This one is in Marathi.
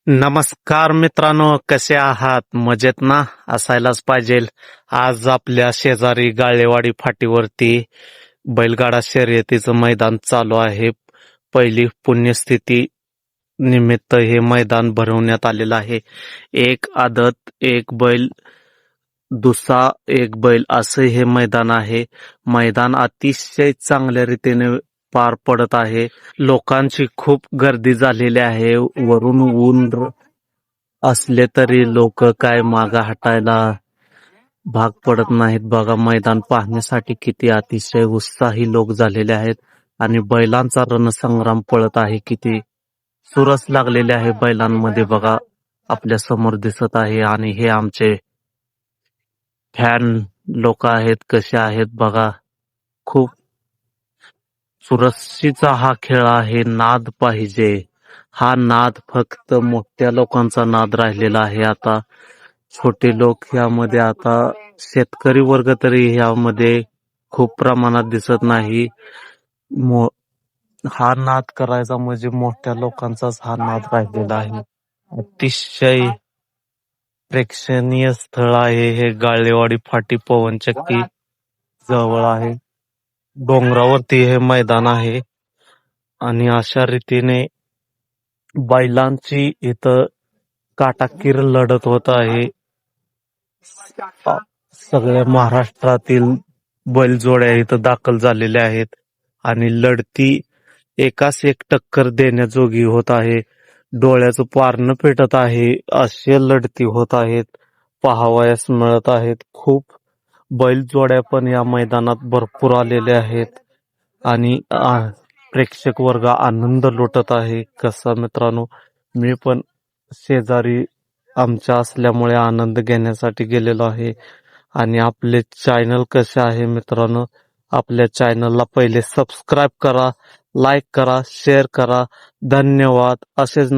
नमस्कार मित्रांनो, कसे आहात? मजेत ना? असायलाच पाहिजे. आज आपल्या शेजारी गाळेवाडी फाटीवरती बैलगाडा शर्यतीचं मैदान चालू आहे. पहिली पुण्यस्थिती निमित्त हे मैदान भरवण्यात आलेलं आहे. एक आदत, एक बैल, दुसरा एक बैल असं हे मैदान आहे. मैदान अतिशय चांगल्या रीतीने पार पडत आहे. लोकांची खूप गर्दी झालेली आहे. वरून ऊन असले तरी लोक काय मागं हटायला भाग पडत नाहीत. बघा मैदान पाहण्यासाठी किती अतिशय उत्साही लोक झालेले आहेत आणि बैलांचा रणसंग्राम पळत आहे. किती सुरस लागलेले आहे बैलांमध्ये बघा आपल्या समोर दिसत आहे. आणि हे आमचे फॅन लोक आहेत, कसे आहेत बघा. खूप सुरक्षेचा हा खेळ आहे. नाद पाहिजे. हा नाद फक्त मोठ्या लोकांचा नाद राहिलेला आहे. आता छोटे लोक यामध्ये, आता शेतकरी वर्ग तरी यामध्ये खूप प्रमाणात दिसत नाही. हा नाद करायचा म्हणजे मोठ्या लोकांचाच हा नाद राहिलेला आहे. अतिशय प्रेक्षणीय स्थळ आहे हे गाळेवाडी फाटी पवनचक्की जवळ आहे. डोंगरावरती हे मैदान आहे आणि अशा रीतीने बैलांची इथं काटाकीर लढत होत आहे. सगळ्या महाराष्ट्रातील बैलजोड्या इथं दाखल झालेल्या आहेत आणि लढती एकास एक टक्कर देण्याजोगी होत आहे. डोळ्याचं पारणं पेटत आहे असे लढती होत आहेत, पाहावयास मिळत आहेत. खूप बैलजोड्या पण या मैदानात भरपूर आलेले आहेत आणि प्रेक्षक वर्ग आनंद लुटत आहे. कसा मित्रांनो, मी पण शेजारी आमच्या असल्यामुळे आनंद घेण्यासाठी गेलेलो आहे. आणि आपले चॅनल कसे आहे मित्रांनो, आपल्या चॅनलला पहिले सबस्क्राईब करा, लाईक करा, शेअर करा. धन्यवाद. असेच